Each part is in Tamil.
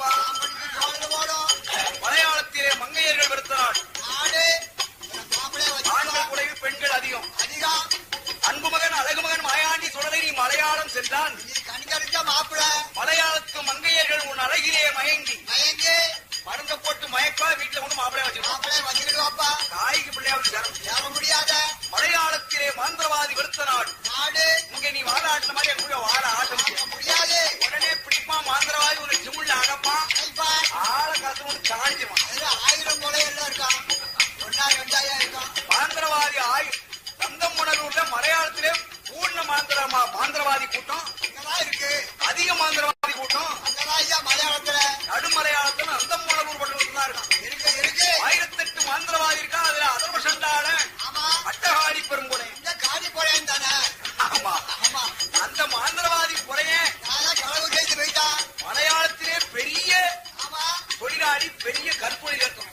அப்பா. மலையாளத்திலே மங்கையர்கள் வருத்தனாள். ஆண்கள் குறைவு, பெண்கள் அதிகம். அன்பு மகன் அழகு மகன் மாயாண்டி சுடலை நீ மலையாளம் சென்றான். மலையாளத்து மங்கையர்கள் உன் அழகிலே மயங்கி மருந்த போட்டு மயக்கா வீட்டுல கொண்டு மாப்பிளைய வச்சிருக்கோம். தாய்க்கு பிள்ளையாவது சேர முடியாத மலையாளத்திலே மாந்திரவாதி வருத்த நாடு. இங்க நீ வாழ ஆட்டின மாதிரி எங்க வாழ ஆட்ட முடியாது. உடனே பிடிப்பா மாந்திரவாதி உன்னை சிமுள்ள அடப்பா ஆள காசு ஒன்று சாஞ்சிருமா. 1000 முறை எல்லாம் இருக்கான். 1,000 இருக்கான். மாந்திரவாதி தந்தமுனூர்ல மலையாளத்திலே பூர்ண மாந்திரவாதி கூட்டம் இருக்கு. அதிக மாந்திரவாதி கூட்டம் மலையாளத்துல நடுமலையாளத்துல அந்தமுனூர் பட்டணத்துல தான் இருக்கான். இருக்கு 1008 மாந்திரவாதி இருக்கா. அதுல அதர்வசண்டால அட்டகாடி பெருங்குறை காடி குறையன் தானே. ஆமா அந்த மாந்திரவாதி குறைய களவு செய்து வைத்தான். மலையாளத்திலே பெரிய தொழிலாளி, பெரிய கற்பொழி இருக்கும்.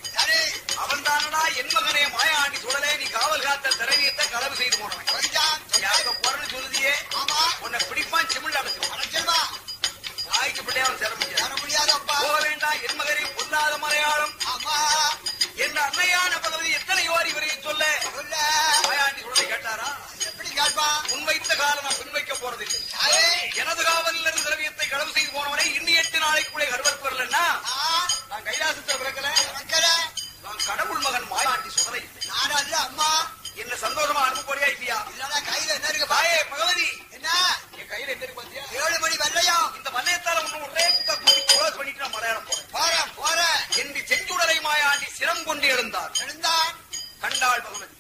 அவன் தானடா என் மகனே மாயாண்டி சுடலே நீ காவல் காத்த திரவியத்தை களவு செய்து போனவன். பொருள் சொல்லுதியே உன்னை பிடிப்பான் சிமிழ் அடைச்சிருவா. தாய்க்கு பிள்ளை அவன் சேர முடியாது. போக வேண்டாம் என் மகனை பொல்லாத மலையாளம் என்ற அன்னையான பகுதி எத்தனை ஓரி வரையை சொல்ல மாயாண்டி சுடலை கேட்டாரா? எப்படி கேட்பா? முன்வைத்த காலம் நான் பின்வைக்க போறதில்லை. எனது காவலில் இருந்து திரவியத்தை களவு செய்து போனவனை இன்னி 8 நாளைக்குள்ளே கருவற்பொருள்னா நான் கைலாசத்தை பிறக்கல. நான் கடவுள் மகன் மாயாண்டி சுடலை. அம்மா என்ன சந்தோஷமா அனுப்ப போறியா இல்லையா? கையில என்ன இருக்கு பாயே பகவதி? என்ன என் கையில என்ன இருக்கு பாத்தியா? 7 மணி வெள்ளையா. இந்த வல்லையத்தால ஒண்ணு ஒரே குக்கா கூட்டி கோலஸ் பண்ணிட்டு நான் மலையாளம் போறேன் என்று செஞ்சுடலை மாயாண்டி சிரம் கொண்டு எழுந்தான். கண்டாள் பகவதி.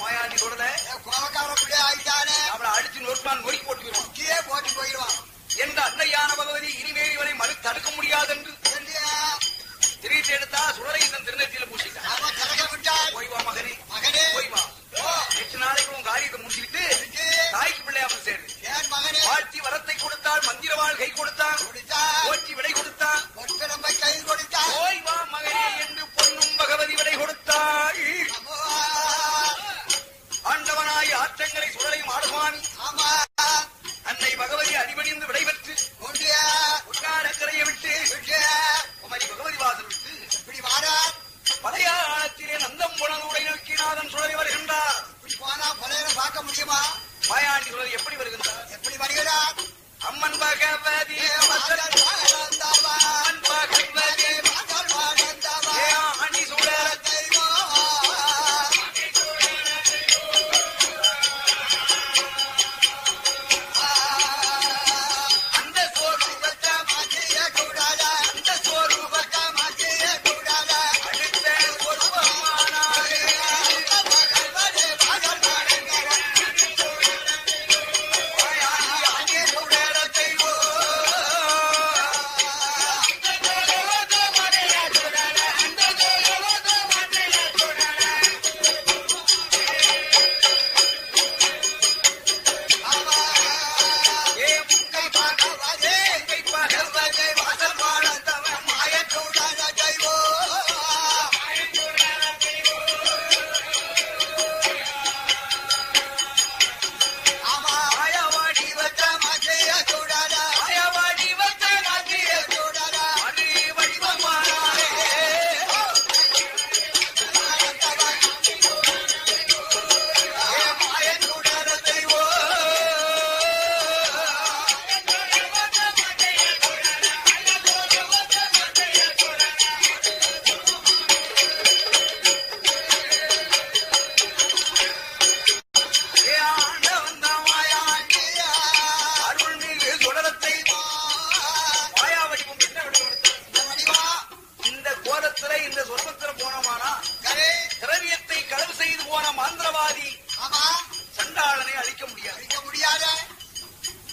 மாயாண்டி சுடலை கோவக்கார பிள்ளை ஆயிட்டானே. அவளை அடிச்சு நொறுப்பான், நொறுக்கி போட்டு போயிடுவான் என்ற அன்னையான பகவதி இனிமேல் இவனை மறு தடுக்க முடியாது என்று திரித்து எடுத்தா சுடலை தன் திருநெற்றியில பூசிட்டான். போய்வா மகனே போய்வா. 8 நாளைக்கு உன் காரியத்தை முடிச்சுட்டு தாய்க்கு பிள்ளையாமல் சேரு. வாழ்த்தி வரத்தை கொடுத்தாள், மந்திரவாள் கை கொடுத்தான், போற்றி விடை கொடுத்தான், கை கொடுத்தான். போய்வா மகனே என்று பொன்னும் பகவதி விடை கொடுத்தாள். ஆண்டவனாய் ஆற்றங்களை சுடலையும் ஆடுவான். அன்னை பகவதி அடிபணிந்து விடைபெற்று உட்காரக்கரையை விட்டு குமரி பகவதி வாசல் விட்டு இப்படி வாரார். பழையாளத்திலே நந்தம் புலனுடைய நோக்கிநாதன் சுடலை வருகின்றார். இப்படி போனா பழைய பார்க்க முடியுமா? மாயாண்டி சுடலை எப்படி வருகின்றார்? எப்படி வருகிறார்? அம்மன் பகவதி அண்ணி சுடலை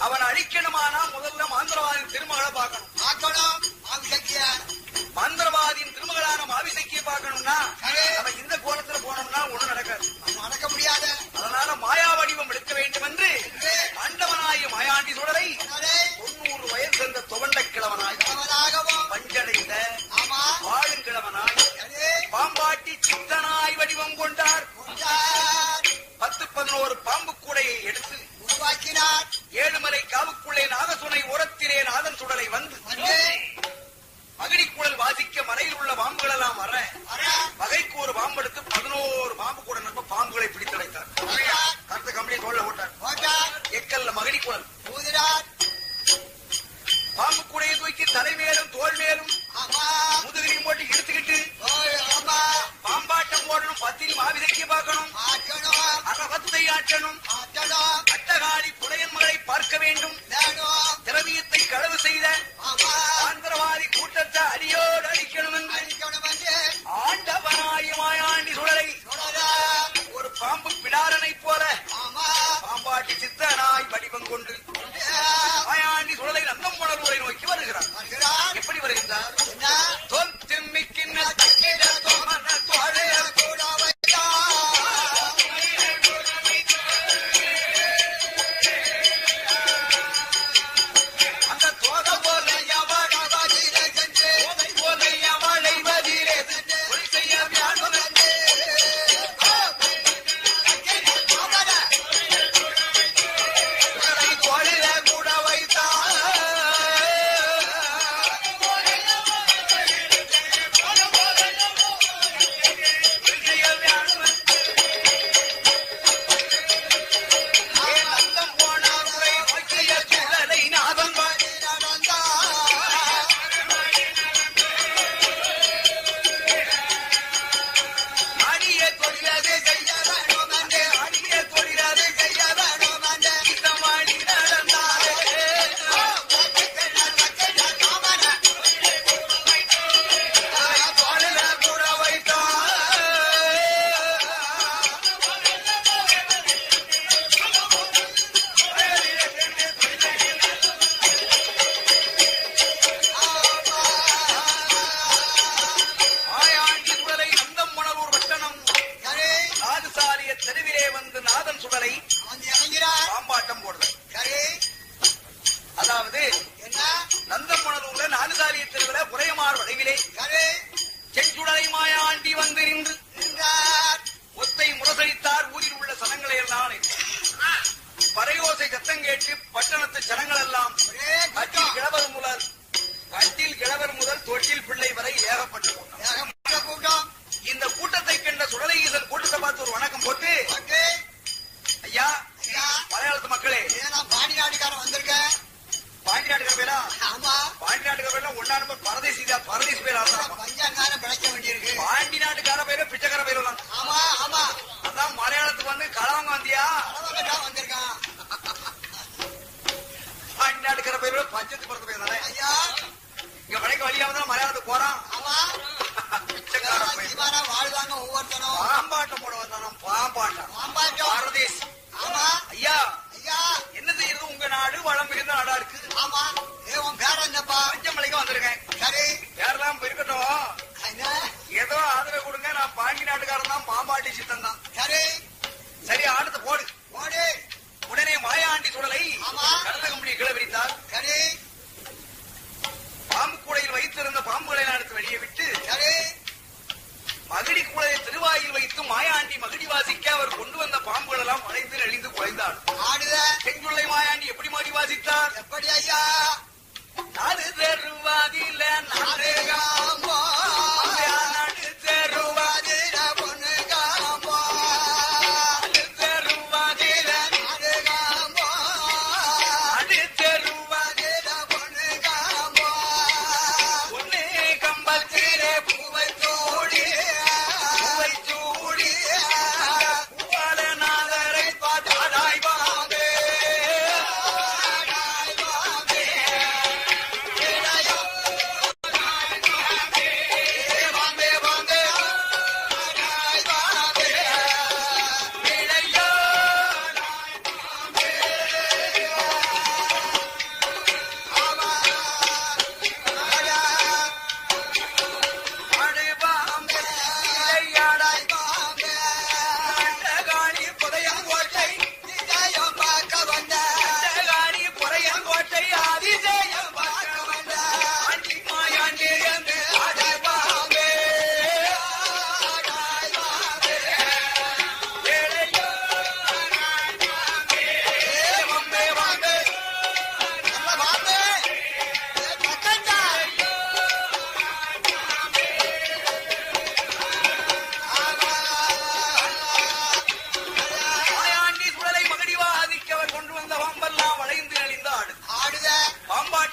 அவன் அழிக்கணுமானா முதல்ல மாந்திரவாதியின் திருமகளை பார்க்கணும். மந்திரவாதியின் திருமகளான மாவிசைக்கிய பார்க்கணும்னா அவன் இந்த கோலத்துல போனோம்னா ஒண்ணும் நடக்க முடியாது. அதனால மாயா வடிவம் எடுக்க வேண்டும் என்று ஆண்டவனாய மாயாண்டி சுடலை 90 வயது சென்ற துவண்ட கிழவனாய் பஞ்சடைந்த வாழும் கிழவனாய் பாம்பாட்டி சித்தனாய் வடிவம் கொண்டார். 10-11 பாம்பு கூடையை எடுத்து உருவாக்கினார். ஏழுமலை காவுக்குள்ளே நாகசுனை ஓரத்திலே நாதன் சுடலை வந்து குரல் ஊதினார். பாம்பு கூடையை தூக்கி தலைமேலும் தோல் மேலும் முதுகிலையும் போட்டு இழுத்துக்கிட்டு பாம்பாட்டம் போடணும். பத்திரி மாவிதைக்கு பார்க்கணும். அறவத்தை ஆற்றணும். அட்டகாளி புலையன் மகளை பார்க்க வேண்டும். திரவியத்தை களவு செய்த ஆந்திரவாதி கூட்டத்தை அடியோடு அழிக்கணும் என்று ஆண்டவனாய் மாயாண்டி சுடலை ஒரு பாம்பு பிடாரனை போல பாம்பாட்டி சித்தனாய் வடிவம் கொண்டு மாயாண்டி சுடலை நந்தம்புணர்வரை நோக்கி வருகிறார். எப்படி வருகின்றார்? தொல் திம்மிக்கின்ற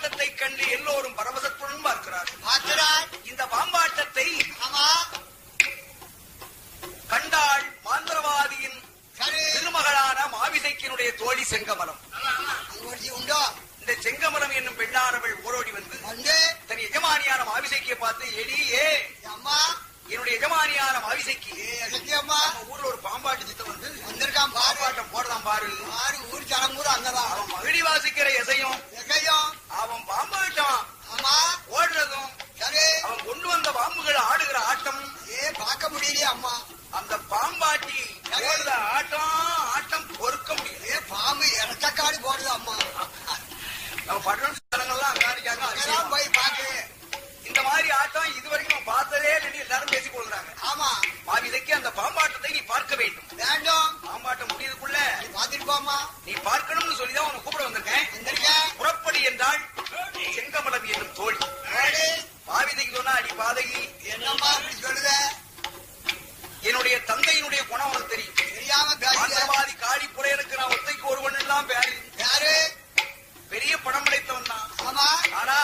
பாம்பாட்டத்தை கண்டு எல்லோரும் பரவசத்துடன் பார்க்கிறார். இந்த பாம்பாட்டத்தை கண்டாள் மாந்திரவாதியின் திருமகளான மாவிசைக்கினுடைய தோழி செங்கமலம். இந்த செங்கமலம் என்னும் பெண்ணானவள் ஓரோடி வந்து தன் எஜமானியான மாவிசைக்கிய பார்த்து, எடியே என்னுடைய எஜமானியான மாவிசைக்கு ஊர்ல ஒரு பாம்பாட்டு சித்தம் வந்து வந்திருக்கான், பாம்பாட்டம் போடலாம் பாரு. ஊர் ஜனங்கூர் அங்கதான் அவன் மகிழி வாசிக்கிற எசையும் அவன் பாம்பாட்டம் ஓடுறதும் அவன் கொண்டு வந்த பாம்புகள் ஆடுகிற ஆட்டம் பார்க்க முடியலையே அம்மா. அந்த பாம்பாட்டி ஆட்டம் பொறுக்க முடியல. பாம்பு இறச்சக்காடி போடுது அம்மா. நம்ம பட்டண ஸ்தலங்கள்லாம் அங்காடிக்காக போய் பாக்கு. இந்த மாதிரி ஆட்டம் இதுவரைக்கும் நம்ம பார்த்ததே இல்லைன்னு எல்லாரும் பேசிக் கொள்றாங்க. ஆமா, மாவிதைக்கு அந்த பாம்பாட்டத்தை நீ பார்க்க வேண்டும். பாம்பாட்டம் முடியதுக்குள்ள பார்த்திருப்போமா, நீ பார்க்கணும்னு சொல்லிதான் உன்னை கூப்பிட வந்திருக்கேன். புறப்படி என்றால் செங்கமலம் என்னும் தோழி. மாவிதைக்கு சொன்னா, அடி பாதகி என்னம்மா சொல்லுத, என்னுடைய தந்தையினுடைய குணம் உனக்கு தெரியும். தெரியாம காளி புறையனுக்கு நான் ஒத்தைக்கு ஒருவன் எல்லாம் யாரு பெரிய படம் படைத்தவன் தான். ஆனா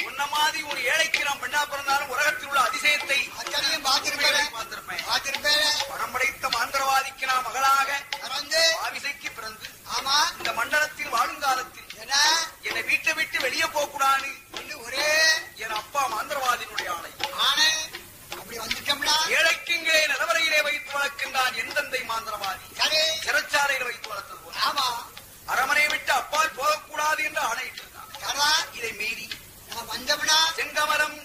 உன்ன மாதிரி ஒரு ஏழைக்கு நான் பெண்ணா பிறந்தாலும் உலகத்தில் உள்ள அதிசயத்தை பார்த்திருப்பேன். படம் படைத்த மாந்திரவாதிக்கு நான் மகளாக மாவிசைக்கு பிறந்து இந்த மண்டலத்தில் வாழும் காலத்தில் என்னை வீட்டை விட்டு வெளியே போகக்கூடாது ஒரே என் அப்பா மாந்திரவாதியினுடைய ஆணை. ஏழைக்குங்களே நிலவரையிலே வைத்து வளர்க்கின்றான் என் தந்தை மாந்திரவாதி. சிறைச்சாலையில் வைத்து வளர்த்தது போல அரமனை விட்டு அப்பால் போகக்கூடாது என்று ஆணையிட்டிருந்தான். இதை மீறி செங்கமலம்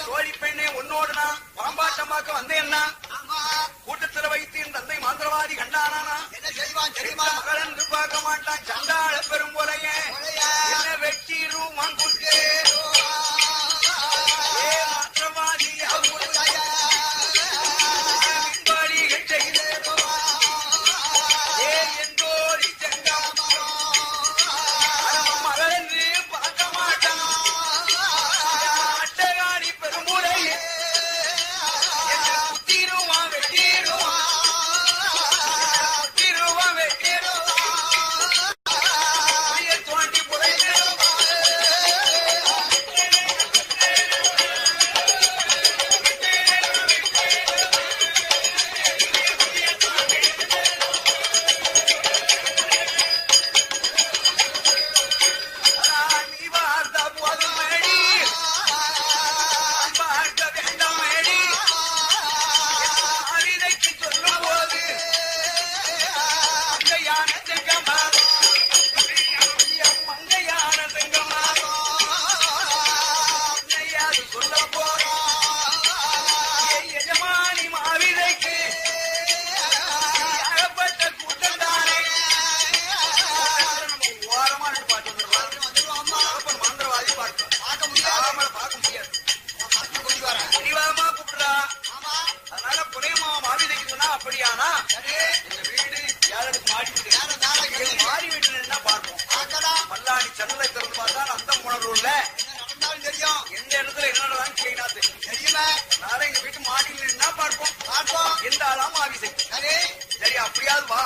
தோழி பெண்ணே உன்னோடு நான் பாம்பாட்டமாக்க வந்தேன்னா கூட்டத்தில் வைத்து என் தந்தை மாந்திரவாதி கண்டானா என்ன செய்வான் தெரியுமா? மகள் என்று பார்க்க மாட்டான், சண்டாள பெரும் போலையே என்ன வெட்டிடும் மங்குட்டே மாந்திரவாதி அப்படியானா மாறி வீட்டுல என்ன பார்ப்போம். பல்லாடி சன்னலை திறந்து பார்த்தா அந்த உணர்வுல தெரியும் எந்த இடத்துல என்னதான் செய்யணும் தெரியல. நாளை எங்க வீட்டு மாடியில் என்ன பார்ப்போம். எந்த ஆளாம் ஆவிசை சரி அப்படியாவது வா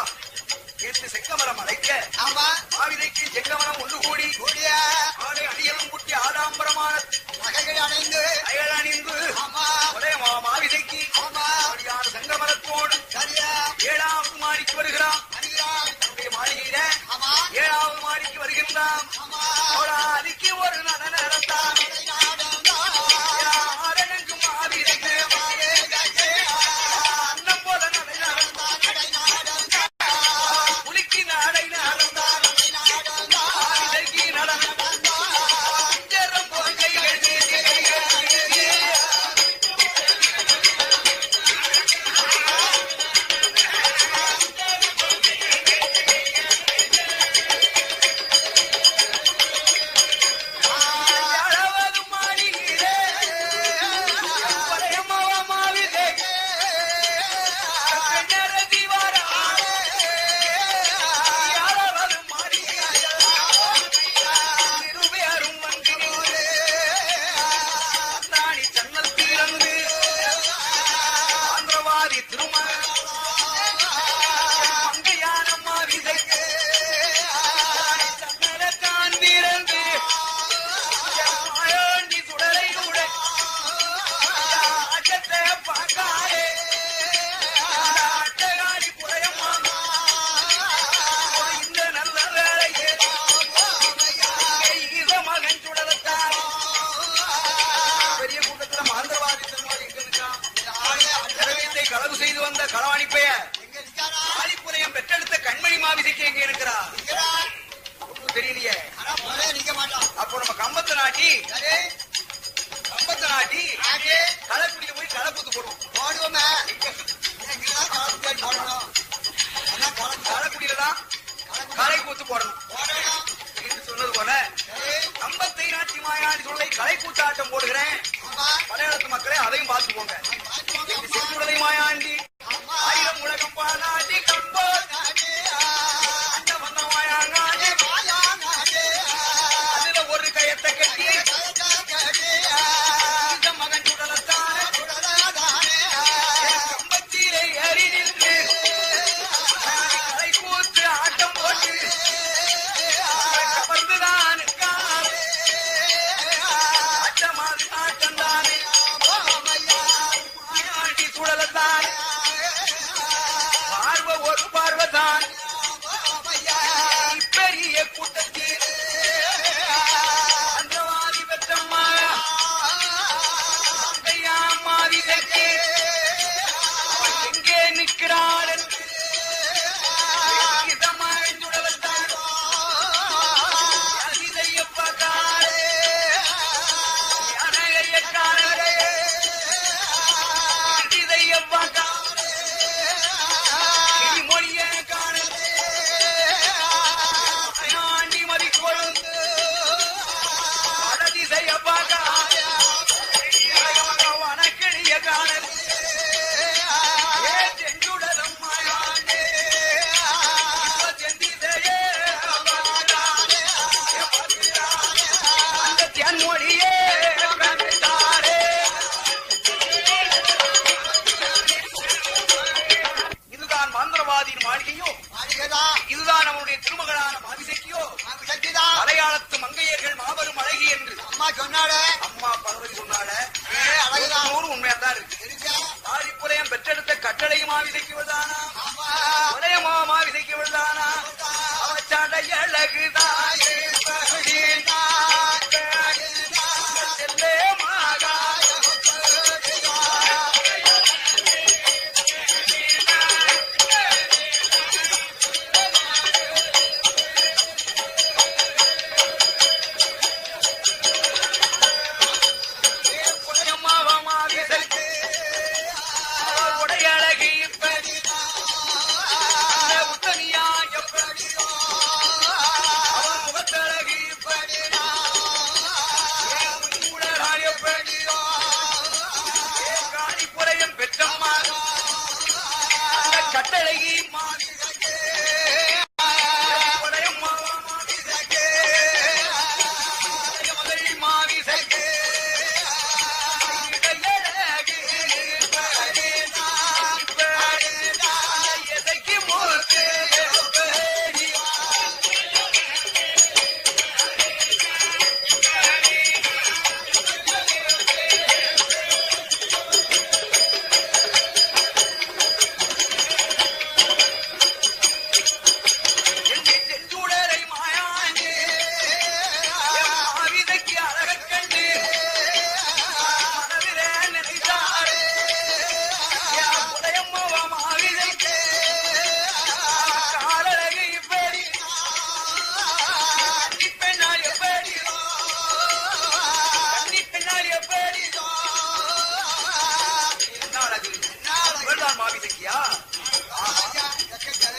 என்று செங்கமரம் அழைக்க மாவிதைக்கு செங்கமரம் ஒன்று கூடி ஆடை அணியலும் குட்டி ஆடாம்பரமான நகைகள் அணிந்து மாவிதைக்கு செங்கமரத்தோடு 7வது மாடிக்கு வருகிறான். தன்னுடைய மாளிகையில 7வது மாடிக்கு வருகின்றான். அதுக்கு ஒரு நடன நடத்தான். மாவிதைக்கு அன்னம் போல நடை நடந்தான். புலிக்கு நடை நடந்தான். மாவிதைக்கு நடனம் தெரியலையே. அப்போ நம்ம கம்பத்தை நாட்டி களைக்குடியில போய் களைக்கூத்து போடுவோம். களைக்குடியிலதான் களைக்கூத்து போடணும் என்று சொன்னது போல கம்பத்தை நாட்டி மாயாண்டி சொல்லை களைக்கூத்தாட்டம் போடுகிறேன். மலையாளத்து மக்களே அதையும் பார்த்துக்கோங்க. செங்குடலை மாயாண்டி ஆயிரம் உலகம் பாடாட்டி கம்போ அதுல ஒரு கயத்தை கட்டி மகன் சுடலத்தான கம்பத்திலே ஏறி நின்று களைக்கூத்து ஆட்டம் போட்டு கவர்ந்துதான் ஆட்டம் தானே மாயாண்டி சுடலத்தான் பார்வை ஒரு பார்வைதான் பெரிய கூட்டத்தில் அந்தவாதி பெற்றம்மாதி எங்கே நிற்கிறாள் சுடலத்தான் அதிதையப்பக்காரே அனகையக்காரே அதிதையப்பக்காரே மொழிய காணலே ஆண்டி மதி கொழுந்து அடதிசையப்பக்காரே வனக்கிழிய காணலே இதுதான் மந்திரவாதியின் மாளிகையோ, இதுதான் நம்முடைய திருமகளான மாவிசைக்கியோ, மலையாளத்து மங்கையர்கள் மாபெரும் அழகி என்று அம்மா சொன்னாலே, அம்மா பலவரி சொன்னாலே, அழகுதான் உண்மையா தான் இருக்கு. தாழிப்புலையம் பெற்றெடுத்த கட்டளையும் மாவிசைக்குவதானா, உலயமா மாவிசைக்குவதானா, அவச்சாண்ட அழகுதாயே கட்டழகி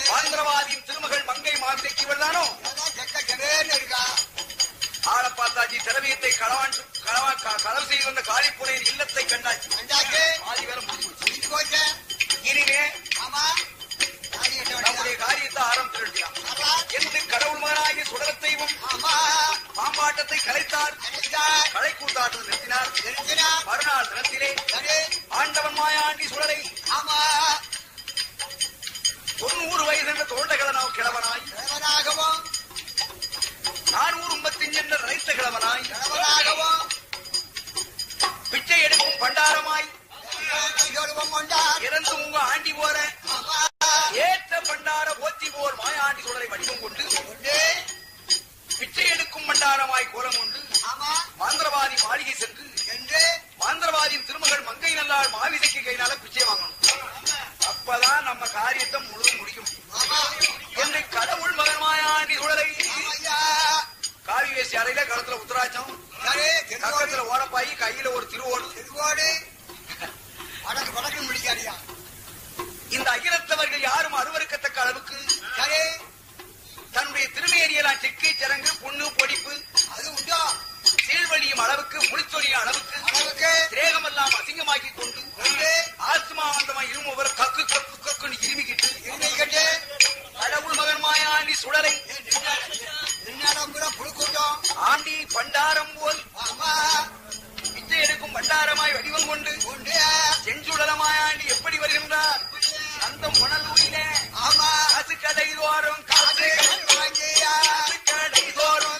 மந்திரவாதியின் திருமகள் மங்கை மாவிசைக்கு இவள்தானோ? ஆள பார்த்தாச்சு. திரவியத்தை களவு செய்து வந்த காளிப்புறையின் இல்லத்தை கண்டாச்சு. ஆதிவேலம் முடிஞ்சு போச்சு. இனிமே நம்முடைய காரியத்தை ஆரம்பித்திருக்கிறார் என்று கடவுள் மகனாகிய சுடலத்தையும் பாம்பாட்டத்தை கலைத்தார். களை கூத்தாட்டத்தை நிறுத்தினார். மறுநாள் தினத்திலே ஆண்டவன் மாயாண்டி சுடலை 90 வயது என்ற தோண்டகலனாக கிழவனாகவும் 455 என்ற ரைத்த கிழவனாகவும் பிச்சை எடுக்கும் பண்டாரமாய் இறந்து உங்க ஆண்டி போற ஏற்ற பண்டார போத்தி போர் மாயாண்டி சுடலை வடிவம் கொண்டு பிச்சை எடுக்கும் பண்டாரமாய் கோலம் கொண்டு மந்திரவாதி மாளிகை சென்று மந்திரவாதியின் திருமகள் மங்கை நல்லாள் மாவிசைக்கு கையினால பிச்சை வாங்கணும். கழுத்துல உத்தராட்சம், கழுத்துல ஓரப்பாயி, கையில ஒரு திருவோடு. வடக்கு முடிக்காதியா. இந்த அகிலத்தவர்கள் யாரும் அருவருக்கத்தக்க அளவுக்கு தன்னுடைய திருநேரியெல்லாம் செக்கு சிறங்கு புண்ணு பொடிப்பு அது உண்டா சீழ்வழியும் அளவுக்கு புளிச்சொலியும் அளவுக்கு தேகமெல்லாம் அசிங்கமாக்கி கொண்டு ஆத்மா வந்தமா இருமுவர் கக்கு கக்கு கக்குன்னு இருமிக்கிட்டு கடவுள் மகன் மாயாண்டி சுடலை புழுக்கூட்டம் ஆண்டி பண்டாரம் போல் பிச்சை எடுக்கும் பண்டாரமாய் வடிவம் கொண்டு செஞ்சுடலமாயாண்டி எப்படி வருகின்றார்? அந்த மணலூரிலே காசு கடை தோறும் காசு கடை தோறும்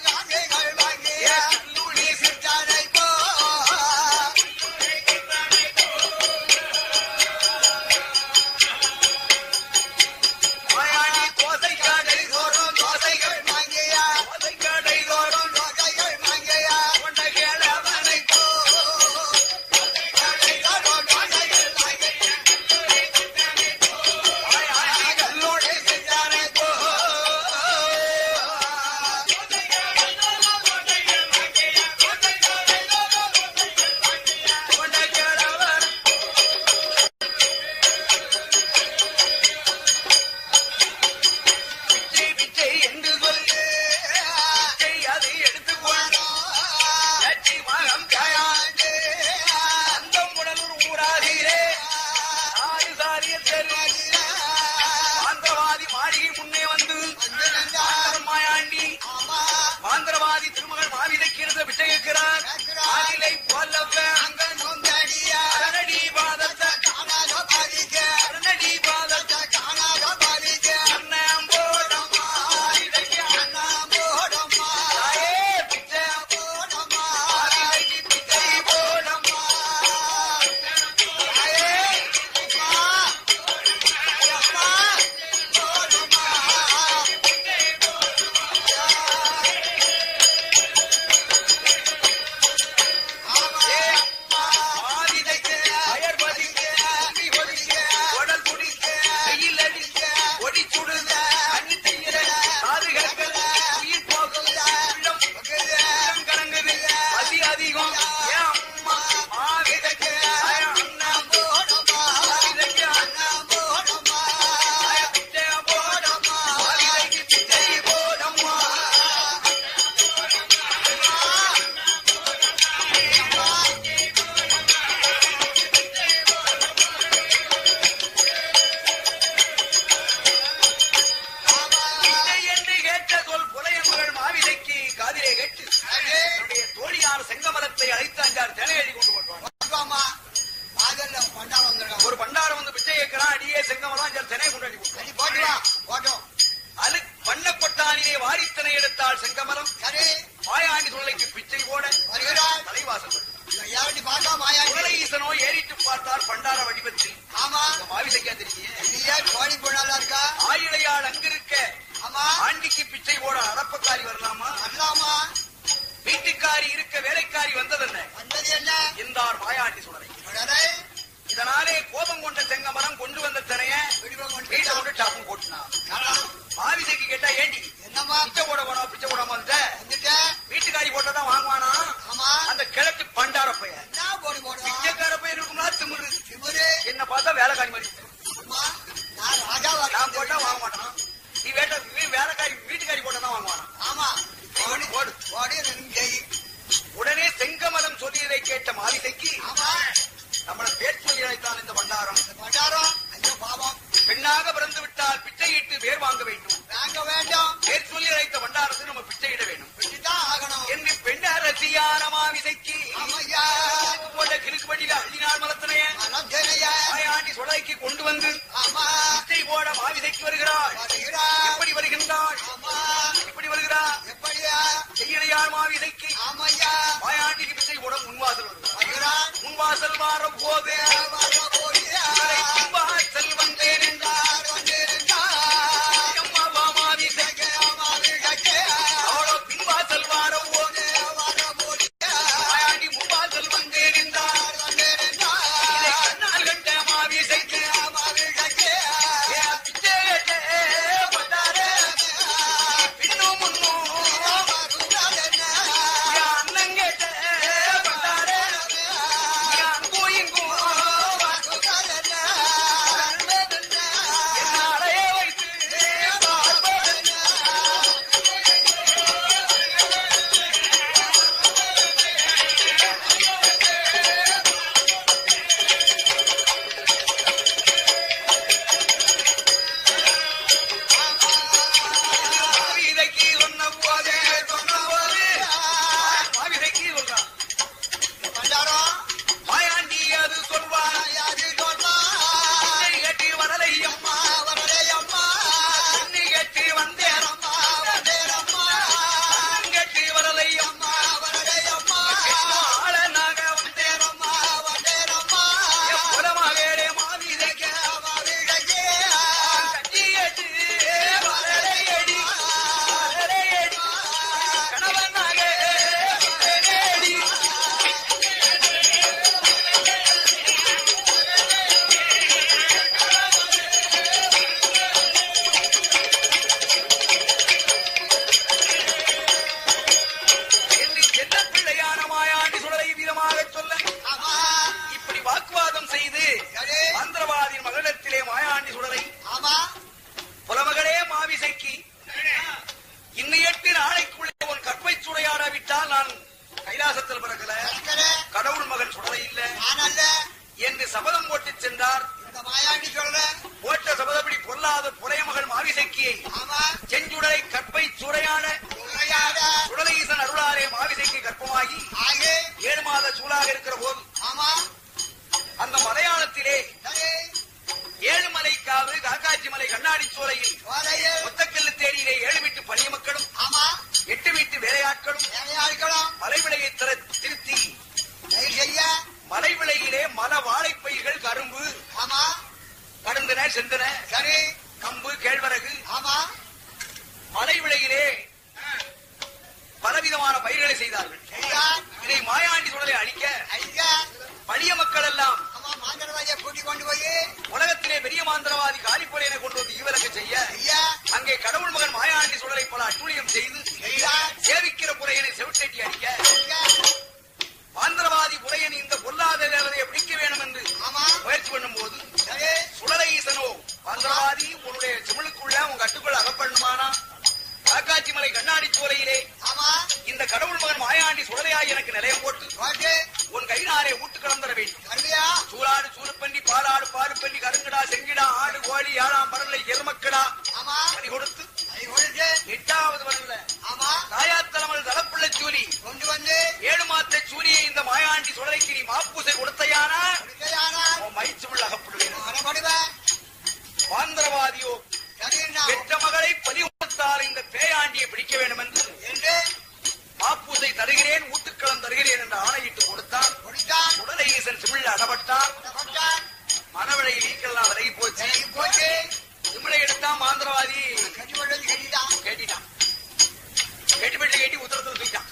பிறக்காவிட்டால் நான் கைலாசத்தில் பிறக்கல, கடவுள் மகன் சுடலை இல்ல என்று சபதம் போட்டு சென்றார். மாயாண்டி சொல்ற போட்ட சபதப்படி பொல்லாத புலைய மகள் மாவிசைக்கியை செஞ்சுடலை கற்பை சூறையான சுடலை ஈசன் அருளாரே மாவிசைக்கு கற்பமாகி 7 மாத சூழாக இருக்கிற போது அந்த மலையாளத்திலே ஏழுமலைக்காவு காக்காட்சி மலை கண்ணாடி சோலையில் ஒத்தக்கல்லு தேடியிலே 7 வீட்டு பணிய மக்களும் 8 வீட்டு வேலையாட்களும் மலைவிலையை திருத்தி மலைவிலையிலே மல வாழைப்பயிர்கள் கரும்பு கடுந்தன செந்தன கம்பு கேழ்வரகு மலைவிலையிலே பலவிதமான பயிர்களை செய்தார்கள். இதை மாயாண்டி சுடலை அழிக்க பழிய மக்கள் எல்லாம் கூட்டிக் கொண்டு போய் உலகத்திலே பெரிய மாந்திரவாதி காலிப்பொலையனை கொண்டு வந்து ஈவலக்க செய்ய அங்கே கடவுள் மகன் மாயாண்டி சுடலை பல அட்டூழியம் செய்து சேவிக்கிற புலையனை செவிட்டேட்டி அடிக்க மாந்திரவாதி புலையன் இந்த பொல்லாத தேவதையை பிடிக்க வேண்டும் என்று முயற்சி பண்ணும் போது சுடலை ஈசனோ மாந்திரவாதி உன்னுடைய சிமிழுக்குள்ள உங்க கட்டுக்குள்ள அகப்படணுமானா காக்காட்சி மலை கண்ணாடி சோலையிலே இந்த கடவுள் மகன் மாயாண்டி சுடலையாய் எனக்கு நிலையம் போட்டு உன் கைனாரே ஊட்டு கலந்தர வேண்டும். சூளாடு சூடுப்பண்ணி பாலாடு பாடுப்பண்ணி கருங்கடா செங்கிடா ஆடு கோழி ஏழாம் பரலை எருமக்கடா பணி கொடுத்து 8வது வரல தாயாத்தலமல் தலப்புள்ள சூலி கொண்டு வந்து 7 மாத்த சூலியை இந்த மாயாண்டி சுடலைக்கு நீ மாப்பூசை கொடுத்தையானா மயிச்சுள் அகப்படுவேன். மாந்திரவாதியோ பெற்ற மகளை பலி கொடுத்தால் இந்த பேயாண்டியை பிடிக்க வேண்டும் என்று மாப்பூசை தருகிறேன் ஊட்டுக்களம் தருகிறேன் என்று ஆணையிட்டு கொடுத்தான். சுடலை ஈசன் சிமிழ் அடப்பட்டான். மனவிலையில் ஈக்கெல்லாம் விலகி போச்சு. சிமிழை எடுத்தான் மாந்திரவாதி கேட்டிட்டான். கேட்டி உத்தரத்தில் தூக்கிட்டான்.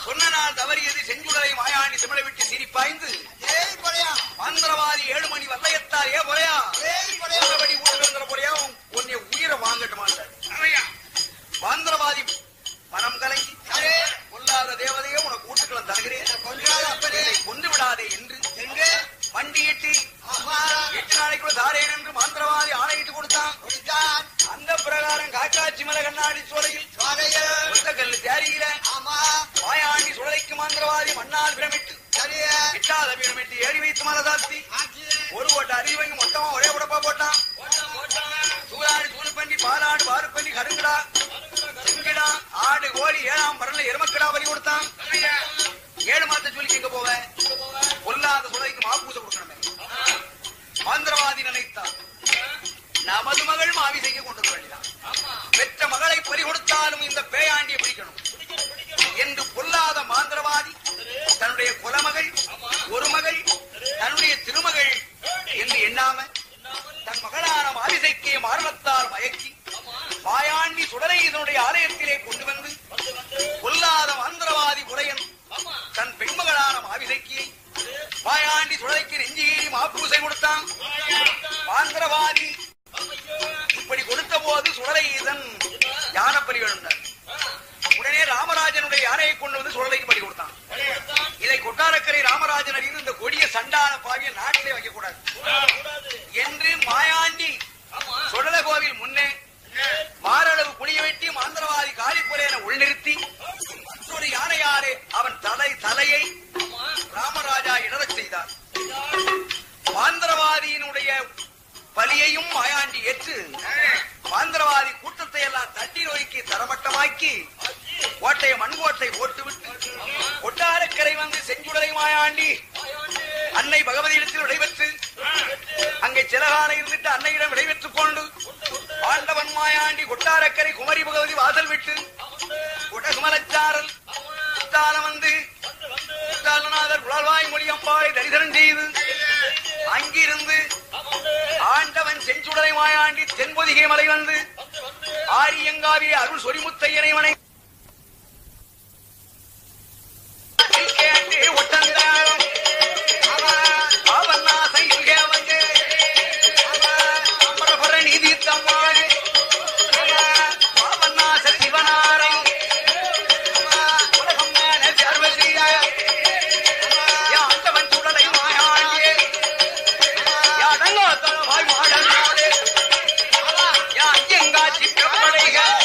சொன்ன நாள் தவறியது செஞ்சுடலை மாயாண்டி சிமிழை விட்டு சிரிப்பாய்ந்து மாந்திரவாதி 7 மணி வல்லையத்தார் ஏ பொறையா ஊட்டு வந்துற பொறையா உன்னை உயிரை வாங்கட்டு மாட்டார். மாந்திரவாதி மனம் கலங்கி கொல்லாத தேவதையே உனக்கு ஊட்டுக்களம் தருகிறேன் கொண்டு விடாதே என்று வண்டியிட்டு 8 நாளைக்குள்ள தாரேன் என்று மாந்திரவாதி ஆணையிட்டு கொடுத்தான். அந்த பிரகாரம் காக்காட்சி மலை கண்ணாடி சோலையில் கல்லு தேரியில மாயாண்டி சுடலைக்கு மாந்திரவாதி மண்ணால் பிரமிட்டு 8வது பிரமிட்டு ஏறி வைத்து மலை தாத்தி 1 ஓட்ட அறிவையும் மொத்தமா ஒரே உடப்பா போட்டான். சூறாடு சூடுப்பண்ணி பாலாடு பாருப்பண்ணி கருங்கடா செங்கிடா ஆடு கோழி 7ஆம் பரல எருமக்கடா பலி கொடுத்தான். 7 மாத்த சொல்லிக்கு எங்க போவேன் பொல்லாத சுடலைக்கு மாப்பூசை கொடுக்கணுமே. மாந்திரவாதி நினைத்தான் நமது மகள் மாவிசைக்கு கொண்டு வர வேண்டியதான். பெற்ற மகளை பறி கொடுத்தாலும் இந்த பேயாண்டியை பிடிக்கணும் என்று பொல்லாத மாந்திரவாதி தன்னுடைய குலமகள் ஒரு மகள் தன்னுடைய திருமகள் என்று எண்ணாம தன் மகளான மாவிசைக்கு மாரணத்தால் மயக்கி மாயாண்டி சுடலை இதனுடைய ஆலயத்திலே கொண்டு வந்து பொல்லாத மாந்திரவாதி புலையன் தன் பெண்மகளான மாவிசைக்கியை மாயாண்டி சுடலைக்கு நெஞ்சிகீறி மாப்பூசை கொடுத்தான். மாந்திரவாதி இப்படி கொடுத்த போது சுடலை இதன் யான பலி எழுந்தார். உடனே ராமராஜனுடைய யானையை கொண்டு வந்து சுடலைக்கு பலி கொடுத்தான். இதை கொட்டாரக்கரை ராமராஜன் அறிந்து இந்த கொடிய சண்டான பாவியை நாட்டிலே வைக்கக்கூடாது என்று மாயாண்டி சுடல கோவில் முன்னே மாரளவு புளிய வெட்டி மாந்திரவாதி காலிப்புலையனை உள்நிறுத்தி மற்றொரு யானையாரே அவன் தலையை ராமராஜா இடரச் செய்தார். மாந்திரவாதியினுடைய பலியையும் மாயாண்டி ஏற்று மாந்திரவாதி கூட்டத்தை எல்லாம் தட்டி நோக்கி தரமட்டமாக்கி கோட்டையை மண்கோட்டை போட்டுவிட்டு கொட்டாரக்கரை வந்து செஞ்சுடலை மாயாண்டி அன்னை பகவதி இடத்தில் விடைபெற்று அங்கே சிலகால இருந்துட்டு அன்னையிடம் விடைபெற்றுக் கொண்டு பாண்டவன் மாயாண்டி கொட்டாரக்கரை குமரி பகவதி வாசல் விட்டு குடகுமலச்சாரல் வந்து நாதர் குழல்வாய் மொழி அம்பாளை தரிசனம் செய்து அங்கிருந்து ஆண்டவன் செஞ்சுடலை மாயாண்டி தென்பொதிகை மலை வந்து ஆரியங்காவிலே அருள் சொரிமுத்தையனை வனை கேட்டு ஒட்டந்தாளம் அவன் நாசையில் வந்து அமரபுர நீதி தம்மாள் அவன் நாச சிவனாரை உலகம் மேல சர்வசீய ஆண்டவன் சுடலை மாயாண்டியே யாடங்கோ தலவாய் மாடனாலே யா ஐயங்காட்சி கப்படைகள்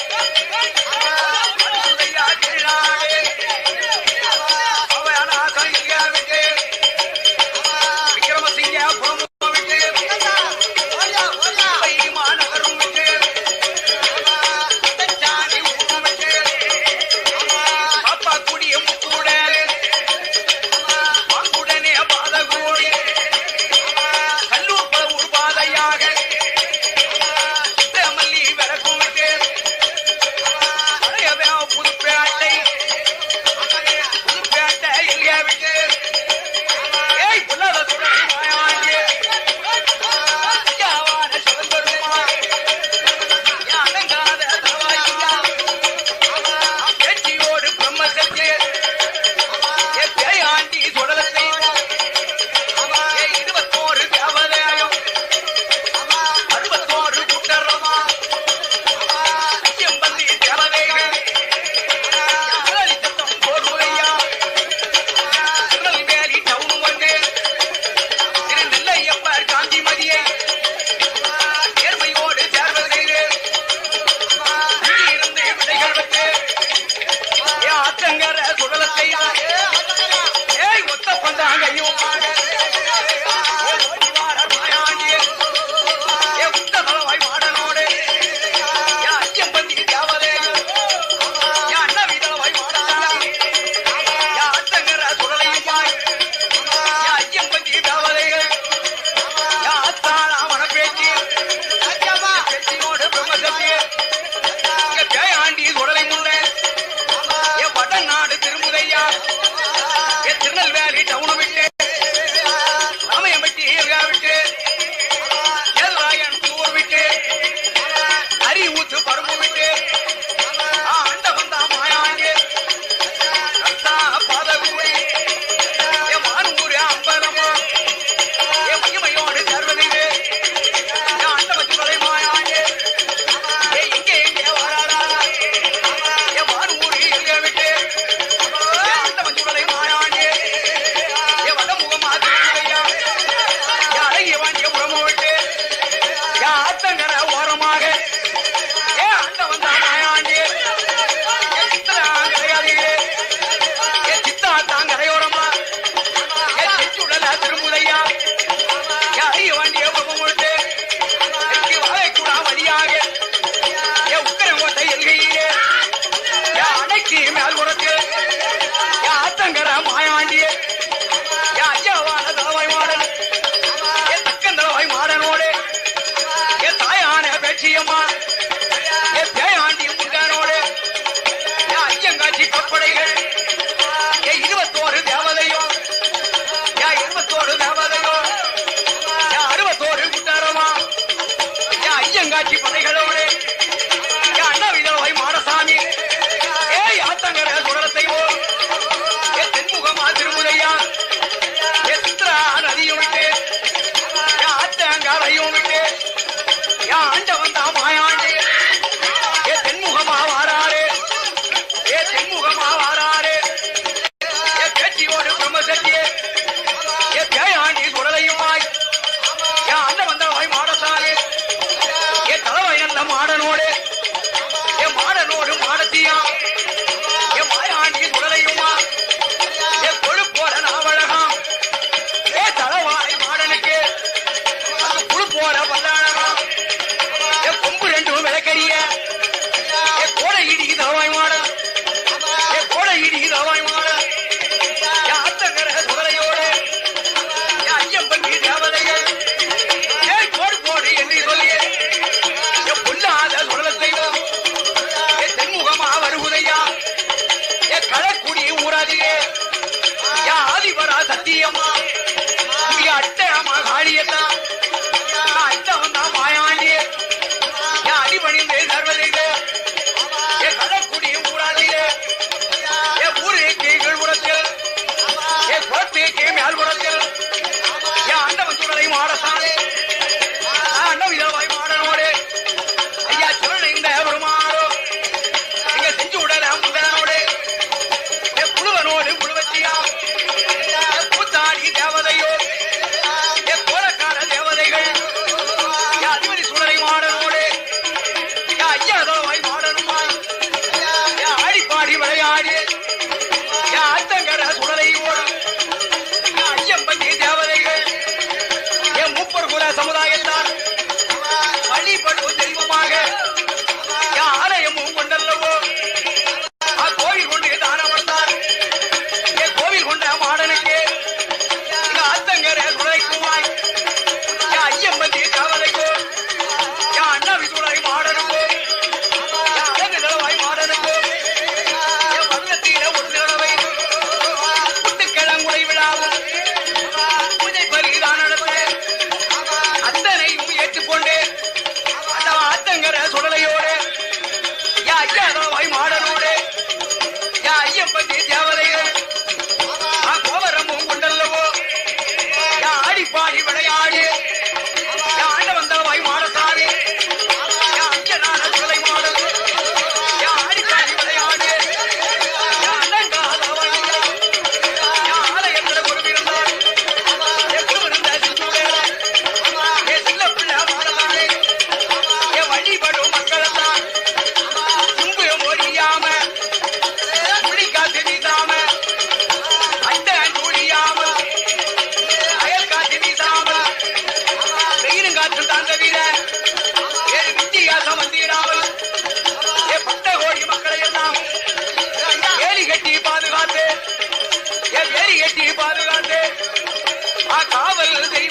கூத்தாடி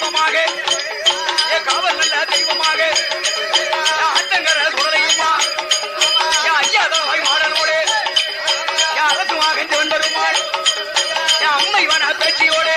தெய்வமாக காவல் நல்ல தெய்வமாக ஆட்டங்கர சுடலையுமா ஐயாதவாய் மாடனோடு அரசுமாக வந்தருமாள் அம்மை வன பேச்சியோடு